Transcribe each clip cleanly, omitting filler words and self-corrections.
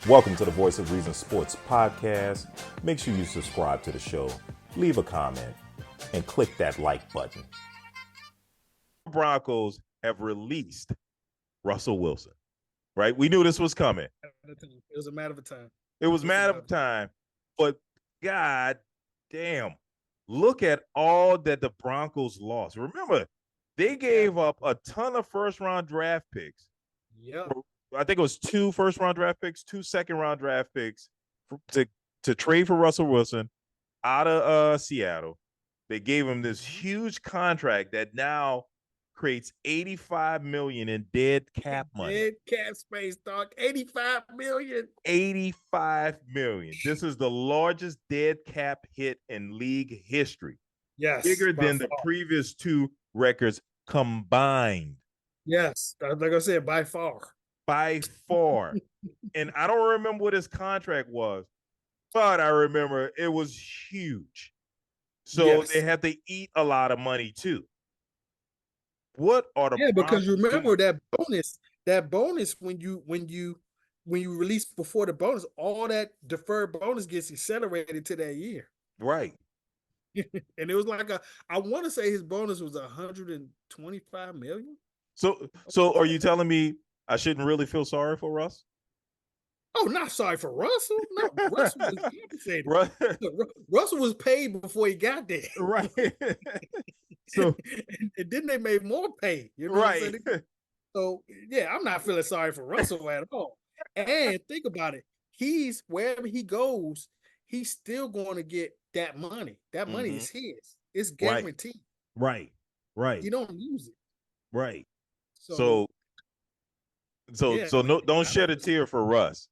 Welcome to the Voice of Reason Sports Podcast. Make sure you subscribe to the show, leave a comment, and click that like button. Broncos have released Russell Wilson, right? We knew this was coming. It was a matter of time. It was a matter of time, but God damn, look at all that the Broncos lost. Remember, they gave up a ton of first-round draft picks. Yeah. I think it was 2 first-round draft picks, 2 second-round draft picks to trade for Russell Wilson out of Seattle. They gave him this huge contract that now creates $85 million in dead cap money. Dead cap space, dog. $85 million. $85 million. This is the largest dead cap hit in league history. Yes. Bigger than the previous 2 records combined. Yes. Like I said, by far. By far. And I don't remember what his contract was, but I remember it was huge. So They had to eat a lot of money too. What are the because remember doing? that bonus when you release before the bonus, all that deferred bonus gets accelerated to that year. Right. And it was like I want to say his bonus was $125 million. So are you telling me I shouldn't really feel sorry for Russ? Oh, not sorry for Russell. No, Russell was compensated. Russell was paid before he got there. Right. So and then they made more pay. You know what I'm saying? So yeah, I'm not feeling sorry for Russell at all. And think about it. He's wherever he goes, he's still going to get that money. That money is his. It's guaranteed. Right. You don't lose it. Right. So no, don't shed a tear for Russ.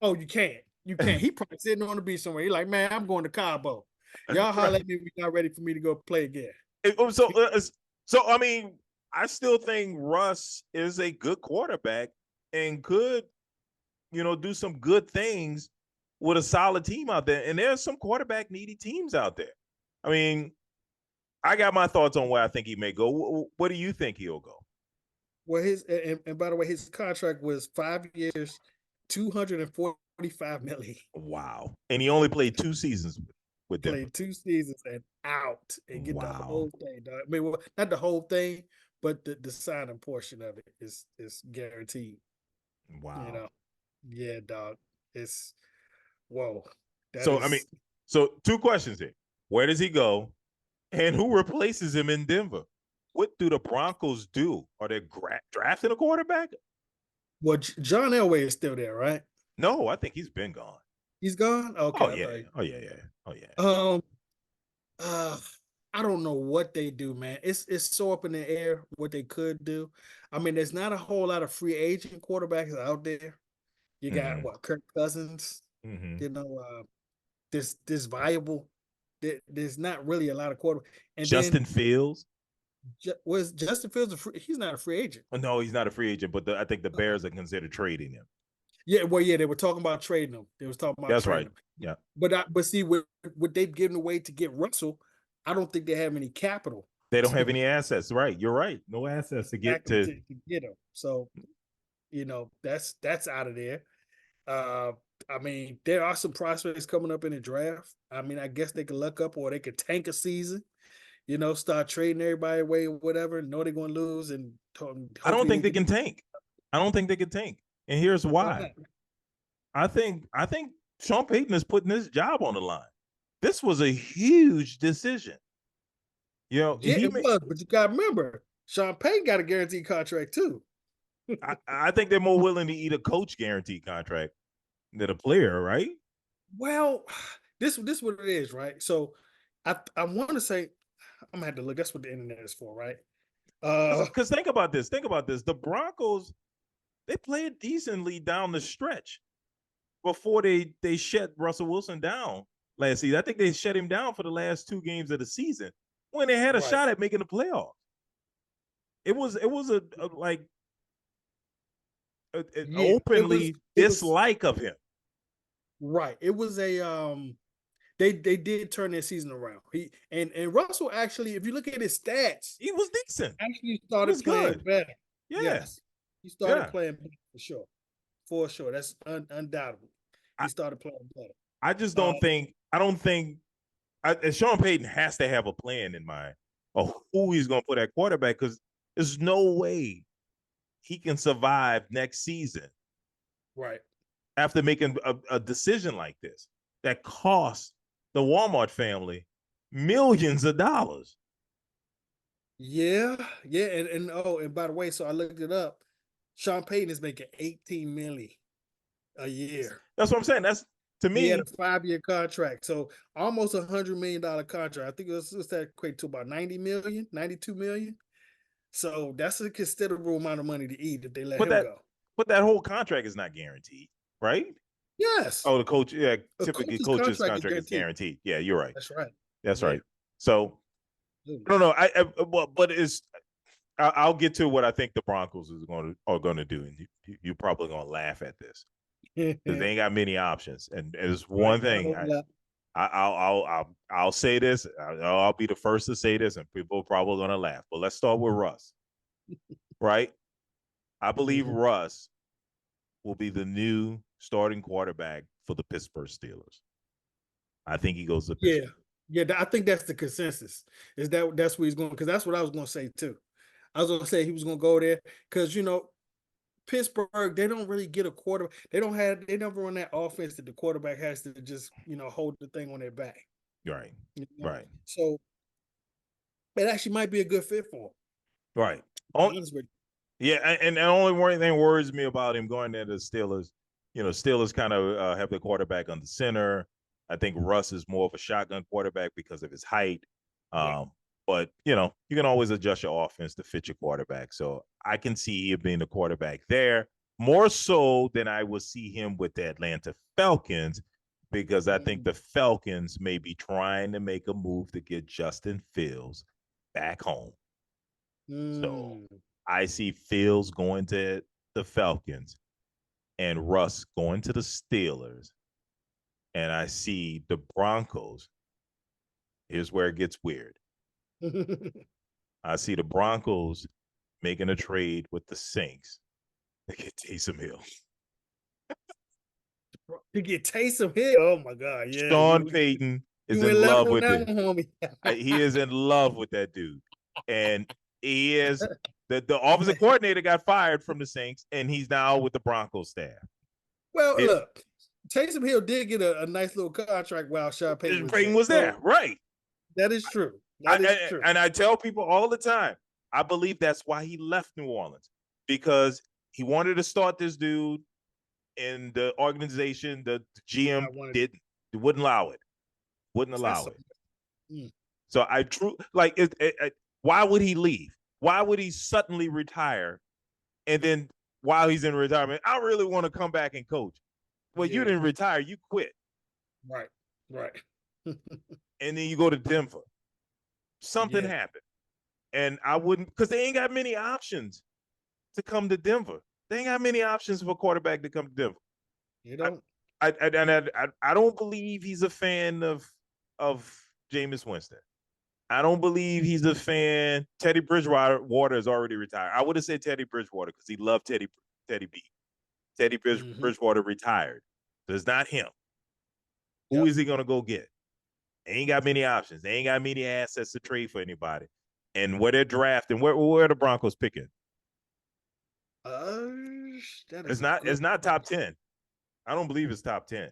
Oh, you can't. You can't. He probably sitting on the beach somewhere. He's like, man, I'm going to Cabo. Y'all holler at me if you're not ready for me to go play again. So I mean, I still think Russ is a good quarterback and could, do some good things with a solid team out there. And there's some quarterback needy teams out there. I mean, I got my thoughts on where I think he may go. What do you think he'll go? Well, and by the way, his contract was 5 years, $245 million. Wow. And he only played 2 seasons with them. Played 2 seasons and out and get the whole thing, dog. I mean, not the whole thing, but the signing portion of it is guaranteed. Wow. Yeah, dog. It's whoa. So 2 questions here. Where does he go? And who replaces him in Denver? What do the Broncos do? Are they drafting a quarterback? Well, John Elway is still there, right? No, I think he's been gone. He's gone? Okay. Oh yeah. I don't know what they do, man. It's so up in the air what they could do. I mean, there's not a whole lot of free agent quarterbacks out there. You got Kirk Cousins. This viable. There's not really a lot of quarterbacks. And Justin Fields. Was Justin Fields he's not a free agent? No, he's not a free agent, but I think the Bears are considered trading him. Yeah, well, yeah, they were talking about trading him. They was talking about that's trading right. him. Yeah, but see, what they've given away to get Russell, I don't think they have any capital. They don't have any assets, right? You're right. No assets to get to get him. So, that's out of there. I mean, there are some prospects coming up in the draft. I mean, I guess they could luck up or they could tank a season. Start trading everybody away or whatever. Know they're going to lose, and I don't think they can tank. And here's why. I think Sean Payton is putting his job on the line. This was a huge decision. It was, but you got to remember, Sean Payton got a guaranteed contract too. I think they're more willing to eat a coach guaranteed contract than a player, right? Well, this what it is, right? So I want to say, I'm gonna have to look. That's what the internet is for, right? Because think about this. The Broncos, they played decently down the stretch before they shut Russell Wilson down last season. I think they shut him down for the last 2 games of the season when they had a shot at making the playoffs. It was an openly dislike of him. Right. It was a they did turn their season around. And Russell actually, if you look at his stats, he was decent. Actually started playing better. Yeah. Yes. He started playing better for for sure. That's undoubtedly. He I, started playing better. I just don't think. I don't think. Sean Payton has to have a plan in mind of who he's going to put at quarterback because there's no way he can survive next season Right. after making a decision like this that costs the Walmart family millions of dollars. Yeah, yeah, and by the way, so I looked it up. Sean Payton is making 18 million a year. That's what I'm saying. That's to He had me. a 5-year contract, so almost $100 million contract. I think it's that equate to about 90 million, 92 million. So that's a considerable amount of money to eat if they let But him that go. but that whole contract is not guaranteed, right? Yes, Oh, the coach. Yeah, a typically coach's coach's contract is contract is guaranteed. guaranteed. Yeah, you're right. That's right. That's Yeah. right. So I don't know. Well, but it's. I'll get to what I think the Broncos are going to do, and you're probably going to laugh at this because they ain't got many options. And there's one thing I'll say this. I'll be the first to say this, and people are probably going to laugh. But let's start with Russ, right? I believe Mhm. Russ will be the new starting quarterback for the Pittsburgh Steelers. I think he goes to Yeah, Pittsburgh. yeah. I think that's the consensus. Is that's where he's going? Because that's what I was going to say too. I was going to say he was going to go there because Pittsburgh, they don't really get a quarterback. They never run that offense that the quarterback has to just hold the thing on their back. Right. You know? Right. So it actually might be a good fit for him. Right. To be honest with Yeah, and the only thing worries me about him going there to the Steelers, Steelers kind of have the quarterback on the center. I think Russ is more of a shotgun quarterback because of his height. you. Yeah. But you can always adjust your offense to fit your quarterback. So I can see him being the quarterback there more so than I would see him with the Atlanta Falcons because I think the Falcons may be trying to make a move to get Justin Fields back home. So I see Fields going to the Falcons and Russ going to the Steelers. And I see the Broncos. Here's where it gets weird. I see the Broncos making a trade with the Saints to get Taysom Hill. To get Taysom Hill. Oh my God. Yeah. Sean Payton is You in went left love on with that it. one, homie. He is in love with that dude. And he is the offensive coordinator got fired from the Saints, and he's now with the Broncos staff. Well, look, Taysom Hill did get a nice little contract while Sean Payton was there. There, right? That is true. That is true. And I tell people all the time, I believe that's why he left New Orleans because he wanted to start this dude, and the organization, the GM wouldn't allow it. Wouldn't allow it. So I why would he leave? Why would he suddenly retire? And then while he's in retirement, I really want to come back and coach. Well, you didn't retire, you quit. Right. And then you go to Denver. Something happened. And I wouldn't, because they ain't got many options to come to Denver. They ain't got many options for a quarterback to come to Denver. You don't. I don't believe he's a fan of Jameis Winston. I don't believe he's a fan. Teddy Bridgewater is already retired. I would have said Teddy Bridgewater because he loved Teddy B. Teddy Bridgewater retired. So it's not him. Who is he going to go get? They ain't got many options. They ain't got many assets to trade for anybody. And where they're drafting, where are the Broncos picking? It's not top 10. I don't believe it's top 10.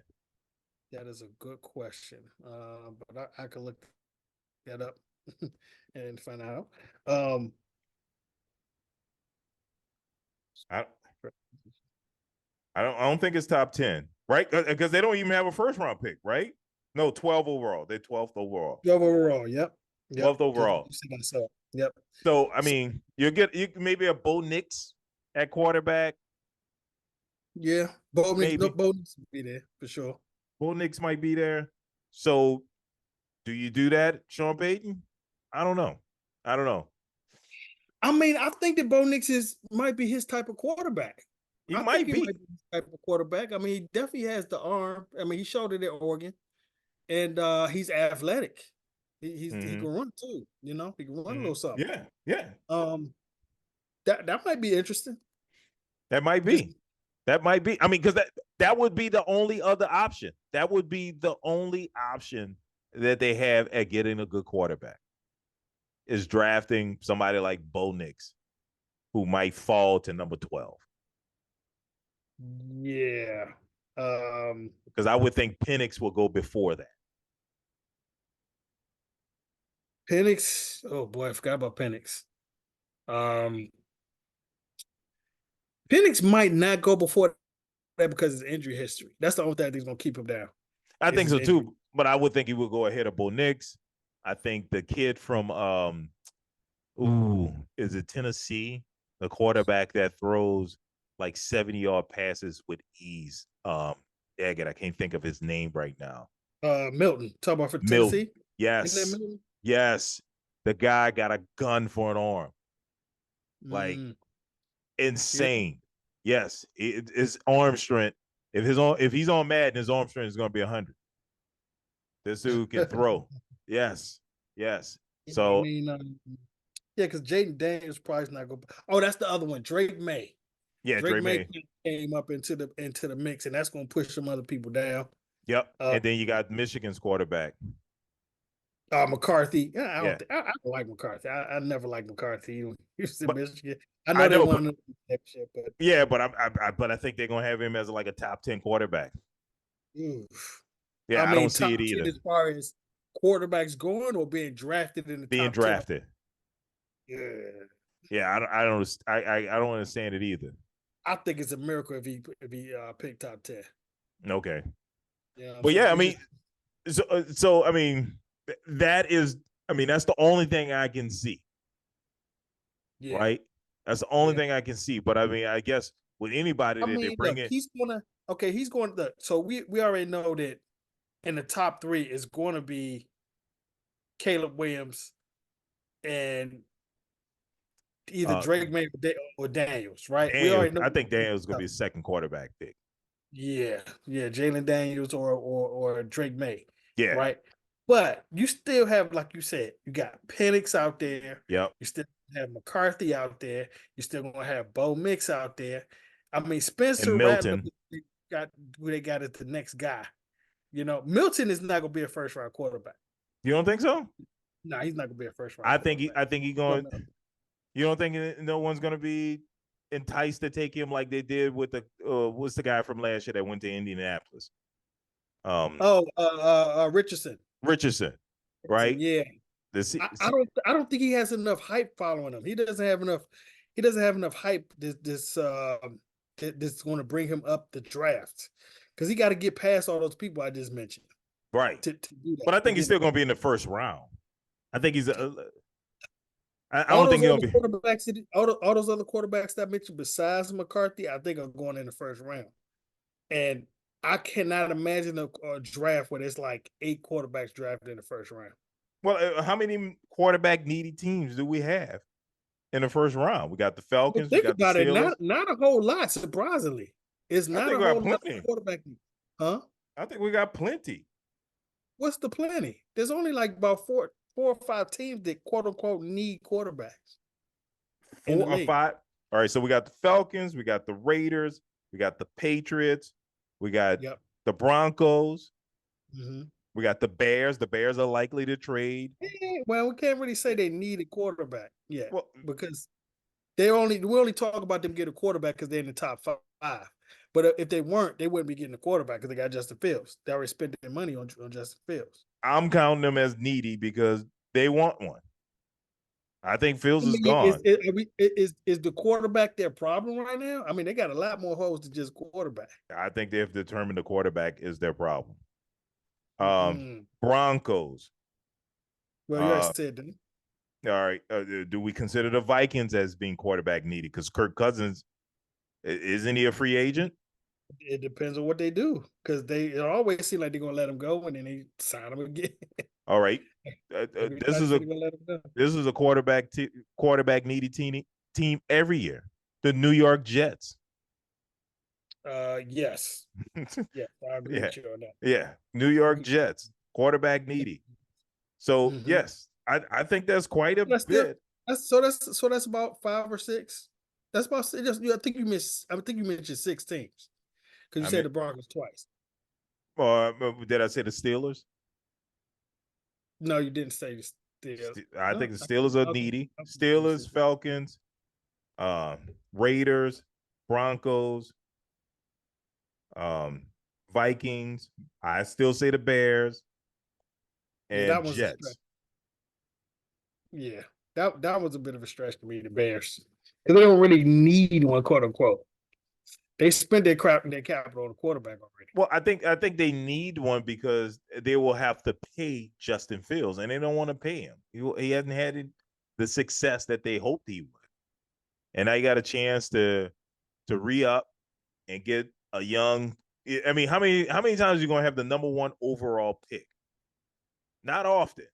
That is a good question. But I could look that up and find out. I don't think it's top 10, right? Because they don't even have a first round pick, right? No, 12 overall. They're 12th overall. 12 overall, yep. 12th overall. Yep. So I mean, you maybe a Bo Nix at quarterback. Yeah, Bo Nix will be there for sure. Bo Nix might be there. So do you do that, Sean Payton? I don't know. I mean, I think that Bo Nix might be his type of quarterback. He might be his type of quarterback. I mean, he definitely has the arm. I mean, he showed it at Oregon, and he's athletic. He can run too. He can run a little something. Yeah. That might be interesting. That might be. That might be. I mean, because that would be the only other option. That would be the only option that they have at getting a good quarterback is drafting somebody like Bo Nix, who might fall to number 12. Yeah. Because I would think Penix will go before that. Penix. Oh boy, I forgot about Penix. Penix might not go before that because of his injury history. That's the only thing that's going to keep him down. I think so injury. too, but I would think he would go ahead of Bo Nix. I think the kid from is it Tennessee? The quarterback that throws like 70-yard passes with ease. Dang it, I can't think of his name right now. Milton, talk about for Milton. Tennessee. Yes. Yes. The guy got a gun for an arm. Like insane. Yeah. Yes. His arm strength. If he's on Madden, his arm strength is going to be 100. This dude can throw. Yes. Yes. So I mean, yeah, because Jaden Daniels probably not going. Oh, that's the other one, Drake May. Yeah, Drake May came up into the mix, and that's going to push some other people down. Yep. And then you got Michigan's quarterback. McCarthy. I don't like McCarthy. I never liked McCarthy. He was in Michigan. I know I they know, won the shit, but yeah, but I think they're gonna have him as like a top 10 quarterback. Oof. Yeah, I don't see it either. As far as quarterbacks going or being drafted in the being top drafted. 10. Yeah, I don't understand it either. I think it's a miracle if he picked top 10. Okay. Yeah, but yeah, I mean, so I mean, that's the only thing I can see. Yeah. Right? That's the only thing I can see. But I mean, I guess with anybody that they bring in, he's going to. So we already know that in the top 3 is going to be Caleb Williams and either Drake May or Daniels, right? Daniels, we already know. I think Daniels is going to be a second quarterback pick. Yeah, Jalen Daniels or Drake May. Yeah. Right. But you still have, like you said, you got Penix out there. Yep. You still have McCarthy out there. You're still gonna have Bo Nix out there. I mean, Spencer Rattler they got as the next guy. You know, Milton is not gonna be a first round quarterback. You don't think so? No, he's not gonna be a first round. I think he's going. You don't think no one's gonna be enticed to take him like they did with the what's the guy from last year that went to Indianapolis? Richardson, right? Yeah. I don't think he has enough hype following him. He doesn't have enough hype that's going to bring him up the draft, because he got to get past all those people I just mentioned. Right. To do that. But I think he's still going to be in the first round. I think he's I don't think he'll be. All those other quarterbacks that I mentioned besides McCarthy, I think are going in the first round. And I cannot imagine a draft where there's like 8 quarterbacks drafted in the first round. Well, how many quarterback needy teams do we have in the first round? We got the Falcons. Think we got about the Steelers. Not a whole lot. Surprisingly, it's not a whole lot of quarterback. Huh? I think we got plenty. What's the plenty? There's only like about 4 or 5 teams that quote unquote need quarterbacks. 4 or 5. All right, so we got the Falcons, we got the Raiders, we got the Patriots, we got the Broncos, we got the Bears. The Bears are likely to trade. Well, we can't really say they need a quarterback yet, because we only talk about them getting a quarterback because they're in the top 5. But if they weren't, they wouldn't be getting a quarterback because they got Justin Fields. They already spent their money on Justin Fields. I'm counting them as needy because they want one. I think Fields is gone. Is the quarterback their problem right now? I mean, they got a lot more holes than just quarterback. I think they've determined the quarterback is their problem. Broncos. Well, you already said that. All right. Do we consider the Vikings as being quarterback needy? Because Kirk Cousins, isn't he a free agent? It depends on what they do, because it always seem like they're gonna let him go and then they sign him again. All right. This is a quarterback needy team every year. The New York Jets. Yes. Yeah, I agree with you on that. Yeah. New York Jets, quarterback needy. So yes, I think that's quite a bit. So that's about 5 or 6. That's about. I think you missed. I think you mentioned 6 teams because you I said mean, the Broncos twice. or did I say the Steelers? No, you didn't say the Steelers. I No, think the Steelers are needy. Steelers, Falcons, Raiders, Broncos, Vikings. I still say the Bears Yeah, and that was a stretch. Jets. Yeah, that was a bit of a stretch to me. The Bears, because they don't really need one, quote unquote. They spent their capital on the quarterback already. Well, I think they need one because they will have to pay Justin Fields, and they don't want to pay him. He hasn't had the success that they hoped he would, and now you got a chance to re up and get a young. I mean, how many times are you going to have the number one overall pick? Not often.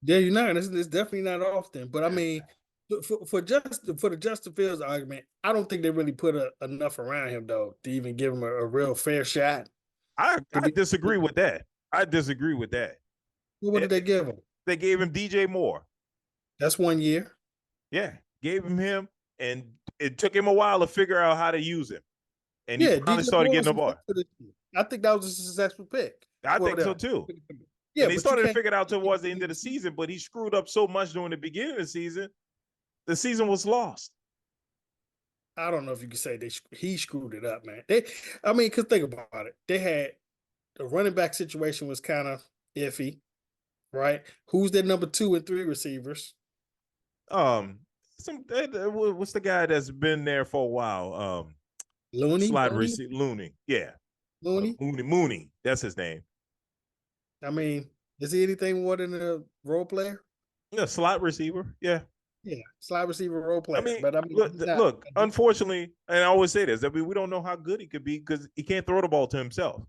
Yeah, you're not. It's definitely not often. But I mean, for the Justin Fields argument, I don't think they really put enough around him though to even give him a real fair shot. I disagree with that. I disagree with that. What did they give him? They gave him DJ Moore. That's 1 year. Yeah, gave him, and it took him a while to figure out how to use him, and he Yeah, finally DJ started Moore getting was the ball. I think that was a successful pick. I for think so them. too. Yeah, And they but you started to can't. figure it out towards the end of the season, but he screwed up so much during the beginning of the season. The season was lost. I don't know if you can say he screwed it up, man. I mean, because think about it. They had the running back situation was kind of iffy, right? Who's their number 2 and 3 receivers? Um, what's the guy that's been there for a while? Looney, Slide receiver Looney. Yeah, Looney. Mooney. That's his name. I mean, is he anything more than a role player? Yeah, slot receiver. Yeah. Yeah, slide receiver role I player. mean, But I mean, look, he's not. look. Unfortunately, and I always say this. I mean, we don't know how good he could be because he can't throw the ball to himself.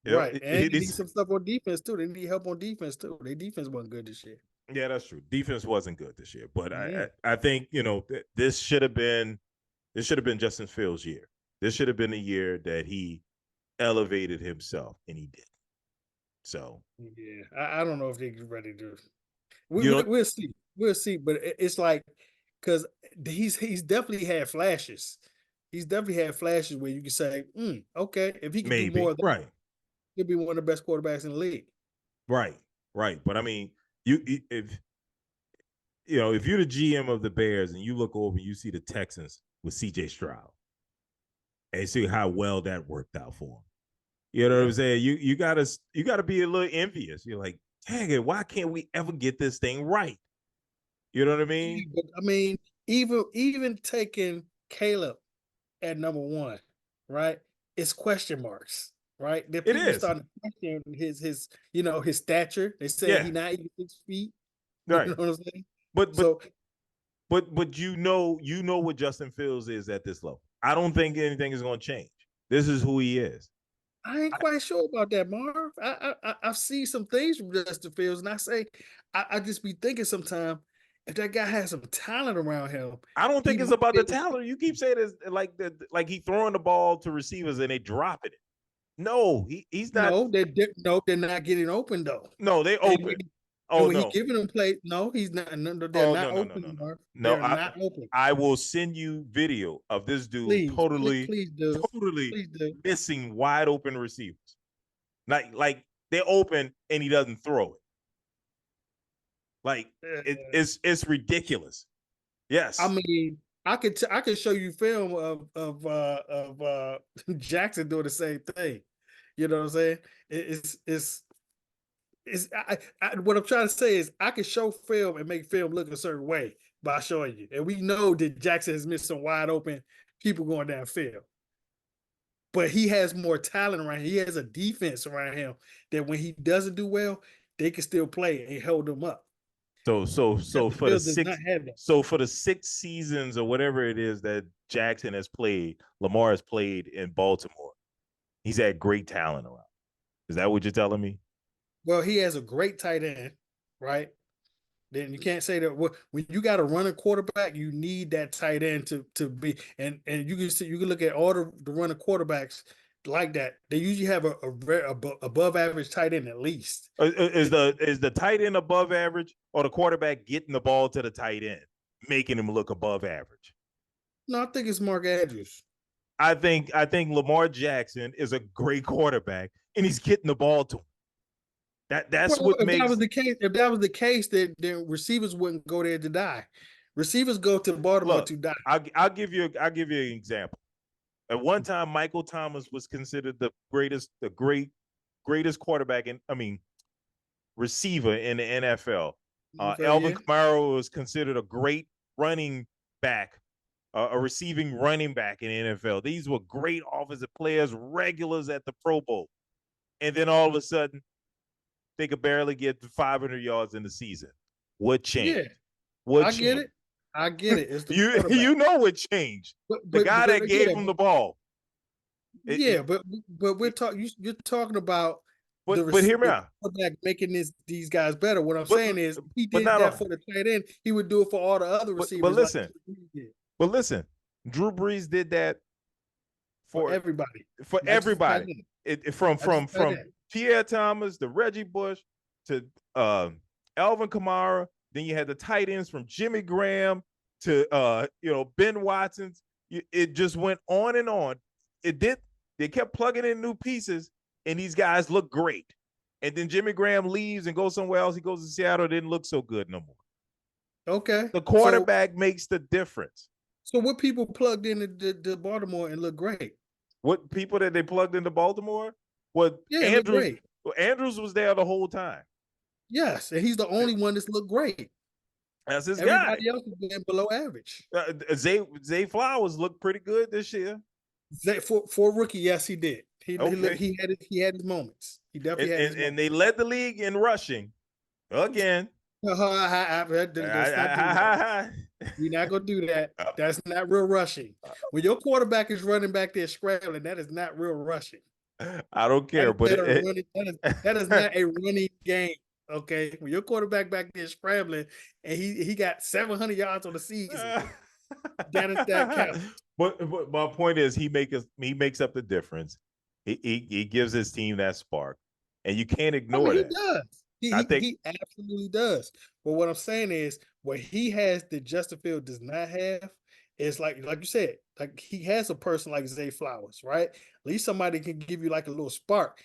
Right, and they need It's some stuff on defense too. They need help on defense too. Their defense wasn't good this year. yeah, that's true. Defense wasn't good this year, but Yeah. I think this should have been Justin Fields' year. This should have been a year that he elevated himself, and he did. So Yeah, I don't know if they're ready to. We'll see. We'll see. But it's like because he's definitely had flashes. He's definitely had flashes where you can say, okay, if he can do more maybe of that, right, he'll be one of the best quarterbacks in the league. right. But I mean, if if you're the GM of the Bears and you look over, you see the Texans with CJ Stroud, and see how well that worked out for him. You know what I'm saying? You gotta be a little envious. You're like, dang it, why can't we ever get this thing right? You know what I mean? But I mean, even taking Caleb at number 1, right? It's question marks, right? That It people is. starting to question his stature. They say Yeah. he's not even 6 feet. Right. You know what I'm saying? But So you know what Justin Fields is at this level. I don't think anything is going to change. This is who he is. I ain't quite sure about that, Marv. I've seen some things from Justin Fields, and I just be thinking sometimes if that guy has some talent around him. I don't think it's about the talent. You keep saying it's like he throwing the ball to receivers and they dropping it. No, he's not. No, they're not getting open though. No, they open. And when he's giving them play, no, he's not. No, they're not open. No, they're not open. I will send you video of this dude please do. missing wide open receivers. Like they're open and he doesn't throw it. Like it's ridiculous. Yes, I mean, I could show you film of Jackson doing the same thing. You know what I'm saying? What I'm trying to say is I can show film and make film look a certain way by showing you. And we know that Jackson has missed some wide open people going downfield. But he has more talent around him. He has a defense around him that when he doesn't do well, they can still play and hold him up. So for the 6 seasons or whatever it is that Jackson has played, Lamar has played in Baltimore, he's had great talent around. Is that what you're telling me? Well, he has a great tight end, right? Then you can't say that when you got to run a quarterback, you need that tight end to be. And you can look at all the running quarterbacks like that. They usually have a above average tight end at least. Is the tight end above average, or the quarterback getting the ball to the tight end, making him look above average? No, I think it's Mark Andrews. I think Lamar Jackson is a great quarterback, and he's getting the ball to him. That's Well, what if that was makes. the case, then receivers wouldn't go there to die. Receivers go to Baltimore Look, to die. I'll give you an example. At one time, Michael Thomas was considered the greatest quarterback receiver in the NFL. NFL, Alvin yeah. Kamara was considered a great running back, a receiving running back in the NFL. These were great offensive players, regulars at the Pro Bowl. And then all of a sudden, they could barely get to 500 yards in the season. What Yeah, changed? What I get changed? it. I get it. It's the You quarterback. you know what changed? But The but guy but that gave yeah, him the ball. yeah, but we're talking. You're talking about But hear me the out. quarterback making these guys better. What I'm But saying is, he but did not that all. for the tight end. He would do it for all the other But receivers, like listen. he did But listen. Drew Brees did that for for everybody, for not just the tight everybody. end. From Not just the tight end. Pierre Thomas to Reggie Bush to Alvin Kamara. Then you had the tight ends from Jimmy Graham to Ben Watson. It just went on and on. It did. They kept plugging in new pieces, and these guys look great. And then Jimmy Graham leaves and goes somewhere else. He goes to Seattle. It didn't look so good no more. Okay, The so quarterback makes the difference. what people plugged in to Baltimore and look great? What people that they plugged into Baltimore? What Yeah, look Andrews? great. Andrews was there the whole time. Yes, and he's the only one that's looked great. That's his guy. Everybody else has been below average. Zay Flowers looked pretty good this year. For rookie, yes, he did. Okay, He had his moments. He definitely had his and moments. they led the league in rushing again. Let's not do that. We're not gonna do that. That's not real rushing. When your quarterback is running back there scrambling, that is not real rushing. I don't That care, is, but that is not a running game. Okay, when your quarterback back there scrambling and he got 700 yards on the season, that counts. But my point is, he makes up the difference. He gives his team that spark, and you can't I ignore mean, he that. does. I think. He absolutely does. But what I'm saying is, what he has that Justin Field does not have is like you said, like he has a person like Zay Flowers, right? At least somebody can give you like a little spark.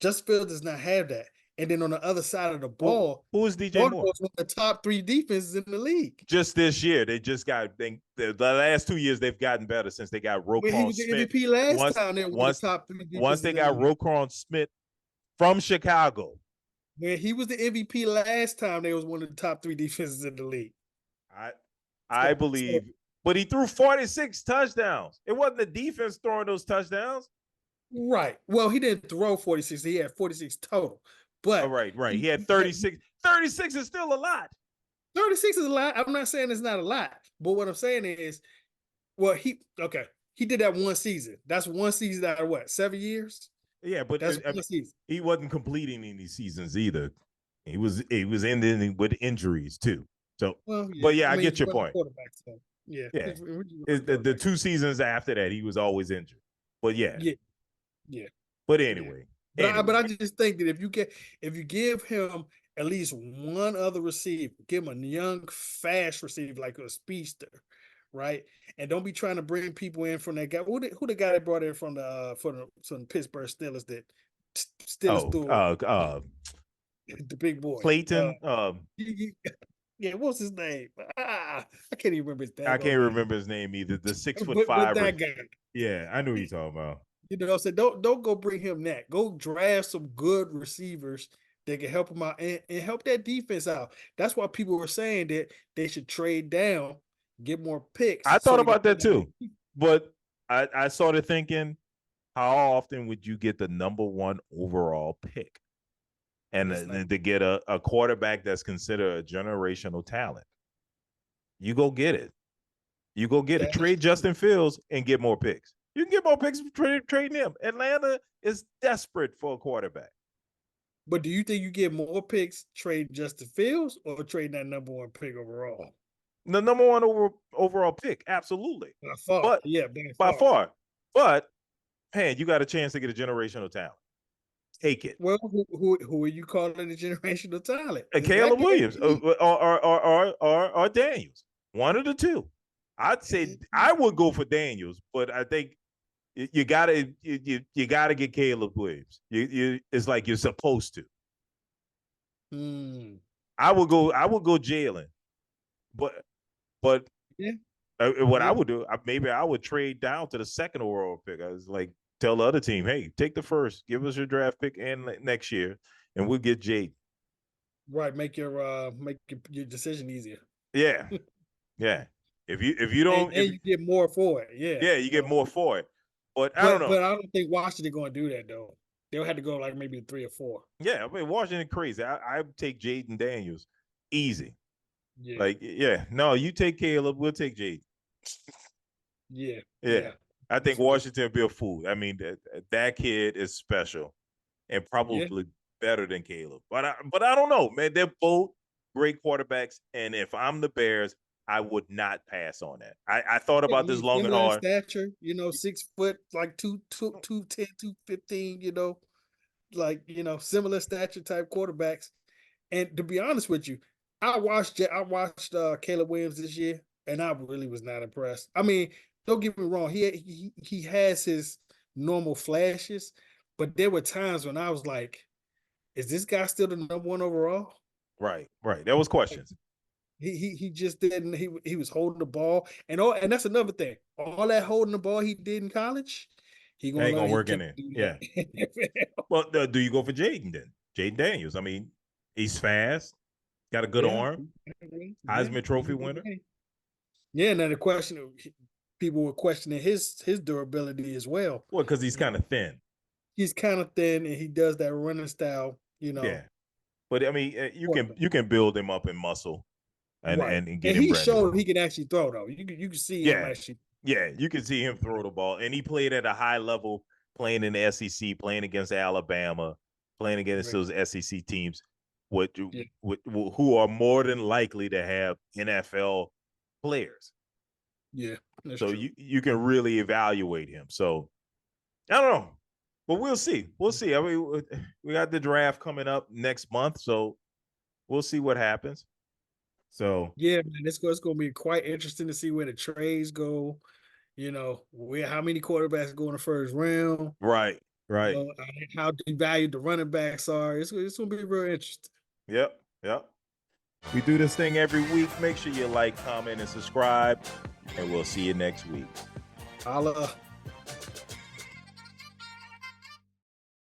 Justin Field does not have that. And then on the other side of the ball, Who is DJ Moore? Baltimore's one of the top 3 defenses in the league. Just this year, they just got the last 2 years they've gotten better since they got When he Roquan was the Smith. MVP last time, they were one of the top 3 defenses. Once they got Roquan Smith from Chicago. When he was the MVP last time, they was one of the top 3 defenses in the league. I believe, but he threw 46 touchdowns. It wasn't the defense throwing those touchdowns. Right. Well, he didn't throw 46. He had 46 total. But right. He had 36. 36 is still a lot. 36 is a lot. I'm not saying it's not a lot. But what I'm saying is, well, he did that one season. That's one season out of what, 7 years? Yeah, but that's one season. He wasn't completing any seasons either. He was ending with injuries too. So, well, yeah. But yeah, I get your point. So, yeah. The 2 seasons after that, he was always injured. But yeah. But anyway. But I just think that if you give him at least one other receiver, give him a young, fast receiver like a speedster, right? And don't be trying to bring people in from that guy. Who the guy that brought in from the Pittsburgh Steelers that Steelers the big boy Clayton. Yeah, what's his name? I can't even remember his name. I can't remember his name either. The 6'5". That guy. Yeah, I knew what you're talking about. You know what I'm saying? Don't go bring him that. Go draft some good receivers that can help him out and help that defense out. That's why people were saying that they should trade down, get more picks. I thought about that too. But I started thinking, how often would you get the number 1 overall pick? And to get a quarterback that's considered a generational talent. You go get it. Trade Justin Fields and get more picks. You can get more picks from trading him. Atlanta is desperate for a quarterback. But do you think you get more picks trading Justin Fields or trading that number 1 pick overall? The number 1 overall pick, absolutely. By far. But hey, you got a chance to get a generational talent. Take it. Well, who are you calling a generational talent? Caleb Williams or Daniels. One of the two. I'd say I would go for Daniels, but I think you gotta get Caleb Williams. It's like you're supposed to. I would go Jalen, but Yeah. what I would do, maybe I would trade down to the second overall pick. I was like, tell the other team, hey, take the first, give us your draft pick and next year, and we'll get Jaden. Right, make your decision easier. Yeah, yeah. If you don't, and you get more for it. Yeah, you get more for it. But I don't know. But I don't think Washington going to do that though. They'll have to go like maybe 3 or 4. Yeah, I mean Washington crazy. I take Jaden Daniels easy. Yeah. Like, yeah, no, you take Caleb, we'll take Jaden. Yeah. I think Washington will be a fool. I mean, that kid is special and probably better than Caleb. But I don't know, man. They're both great quarterbacks, and if I'm the Bears, I would not pass on that. I thought about this long and hard. Stature, 6 foot, like 210, 215. Like similar stature type quarterbacks. And to be honest with you, I watched Caleb Williams this year, and I really was not impressed. I mean, don't get me wrong, he has his normal flashes, but there were times when I was like, "Is this guy still the number 1 overall?" Right. There was questions. He just didn't. He was holding the ball, and that's another thing. All that holding the ball he did in college, he ain't gonna work in there. Yeah. Well, do you go for Jaden then? Jaden Daniels. I mean, he's fast, got a good arm, Heisman Trophy winner. Yeah, now the question, people were questioning his durability as well. Well, because he's kind of thin. He's kind of thin, and he does that running style. Yeah, but I mean, you can build him up in muscle, and get him. He showed he can actually throw though. You can see him actually. Yeah, you can see him throw the ball, and he played at a high level, playing in the SEC, playing against Alabama, playing against those SEC teams, who are more than likely to have NFL players. Yeah, so you can really evaluate him. So I don't know, but we'll see. I mean, we got the draft coming up next month, so we'll see what happens. So yeah, man, it's going to be quite interesting to see where the trades go. How many quarterbacks go in the first round. Right. How devalued the running backs are. It's going to be real interesting. Yep. We do this thing every week. Make sure you like, comment, and subscribe, and we'll see you next week. Holla.